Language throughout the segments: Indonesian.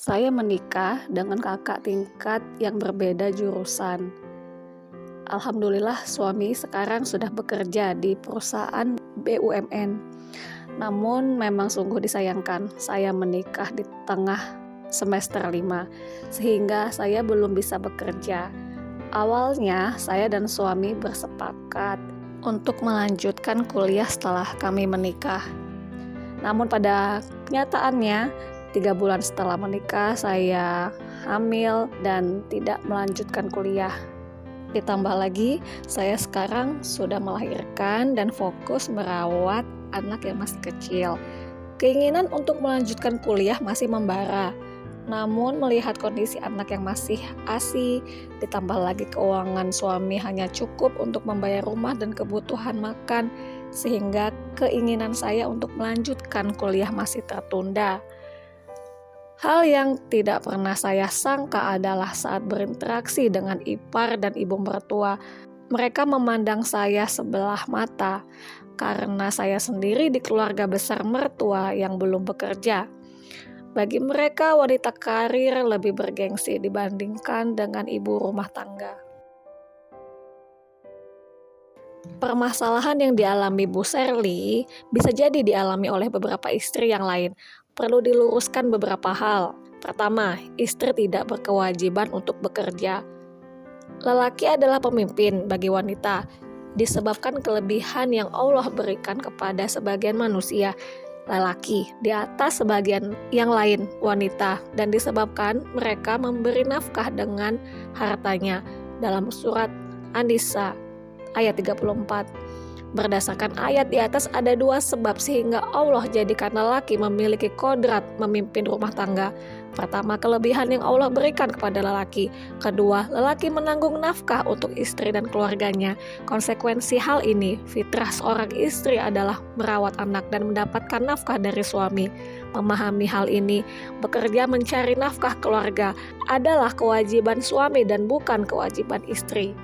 Saya menikah dengan kakak tingkat yang berbeda jurusan. Alhamdulillah suami sekarang sudah bekerja di perusahaan BUMN. Namun memang sungguh disayangkan saya menikah di tengah semester 5, sehingga saya belum bisa bekerja. Awalnya saya dan suami bersepakat untuk melanjutkan kuliah setelah kami menikah. Namun pada kenyataannya 3 bulan setelah menikah saya hamil dan tidak melanjutkan kuliah. Ditambah lagi saya sekarang sudah melahirkan dan fokus merawat anak yang masih kecil. Keinginan untuk melanjutkan kuliah masih membara. Namun melihat kondisi anak yang masih ASI, ditambah lagi keuangan suami hanya cukup untuk membayar rumah dan kebutuhan makan, sehingga keinginan saya untuk melanjutkan kuliah masih tertunda. Hal yang tidak pernah saya sangka adalah saat berinteraksi dengan ipar dan ibu mertua, mereka memandang saya sebelah mata karena saya sendiri di keluarga besar mertua yang belum bekerja. Bagi mereka, wanita karir lebih bergengsi dibandingkan dengan ibu rumah tangga. Permasalahan yang dialami Bu Sherly bisa jadi dialami oleh beberapa istri yang lain. Perlu diluruskan beberapa hal. Pertama, istri tidak berkewajiban untuk bekerja. Lelaki adalah pemimpin bagi wanita, disebabkan kelebihan yang Allah berikan kepada sebagian manusia, lelaki di atas sebagian yang lain wanita, dan disebabkan mereka memberi nafkah dengan hartanya dalam surat An-Nisa ayat 34. Berdasarkan ayat di atas ada 2 sebab sehingga Allah jadikan lelaki memiliki kodrat memimpin rumah tangga. Pertama, kelebihan yang Allah berikan kepada lelaki. Kedua, lelaki menanggung nafkah untuk istri dan keluarganya. Konsekuensi hal ini, fitrah seorang istri adalah merawat anak dan mendapatkan nafkah dari suami. Memahami hal ini, bekerja mencari nafkah keluarga adalah kewajiban suami dan bukan kewajiban istri.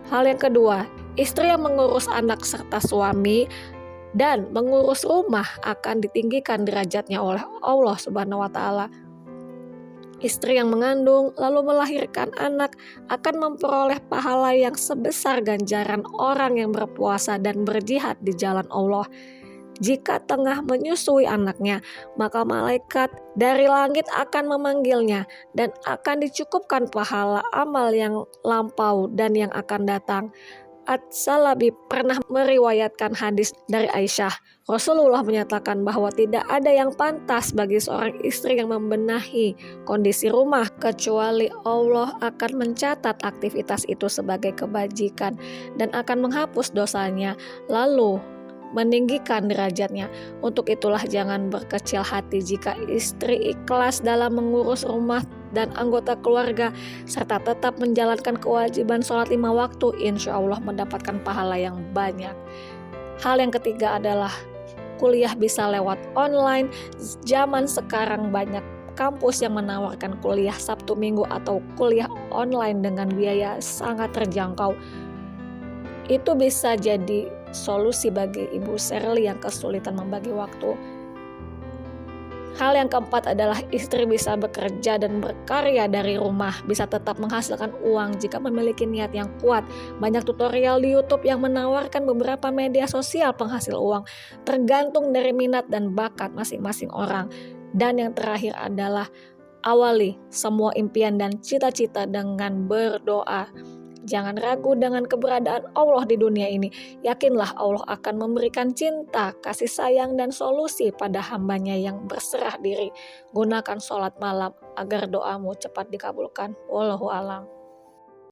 Hal yang kedua, istri yang mengurus anak serta suami dan mengurus rumah akan ditinggikan derajatnya oleh Allah Subhanahu wa taala. Istri yang mengandung lalu melahirkan anak akan memperoleh pahala yang sebesar ganjaran orang yang berpuasa dan berjihad di jalan Allah. Jika tengah menyusui anaknya, maka malaikat dari langit akan memanggilnya dan akan dicukupkan pahala amal yang lampau dan yang akan datang. At-Salabi pernah meriwayatkan hadis dari Aisyah. Rasulullah menyatakan bahwa tidak ada yang pantas bagi seorang istri yang membenahi kondisi rumah kecuali Allah akan mencatat aktivitas itu sebagai kebajikan dan akan menghapus dosanya, lalu meninggikan derajatnya. Untuk itulah jangan berkecil hati jika istri ikhlas dalam mengurus rumah dan anggota keluarga serta tetap menjalankan kewajiban sholat 5 waktu, insya Allah mendapatkan pahala yang banyak. Hal yang ketiga adalah kuliah bisa lewat online. Zaman sekarang banyak kampus yang menawarkan kuliah Sabtu Minggu atau kuliah online dengan biaya sangat terjangkau. Itu bisa jadi solusi bagi Ibu Sherly yang kesulitan membagi waktu. Hal yang keempat adalah istri bisa bekerja dan berkarya dari rumah, bisa tetap menghasilkan uang jika memiliki niat yang kuat. Banyak tutorial di YouTube yang menawarkan beberapa media sosial penghasil uang, tergantung dari minat dan bakat masing-masing orang. Dan yang terakhir adalah awali semua impian dan cita-cita dengan berdoa. Jangan ragu dengan keberadaan Allah di dunia ini. Yakinlah Allah akan memberikan cinta, kasih sayang, dan solusi pada hambanya yang berserah diri. Gunakan sholat malam agar doamu cepat dikabulkan. Wallahu a'lam.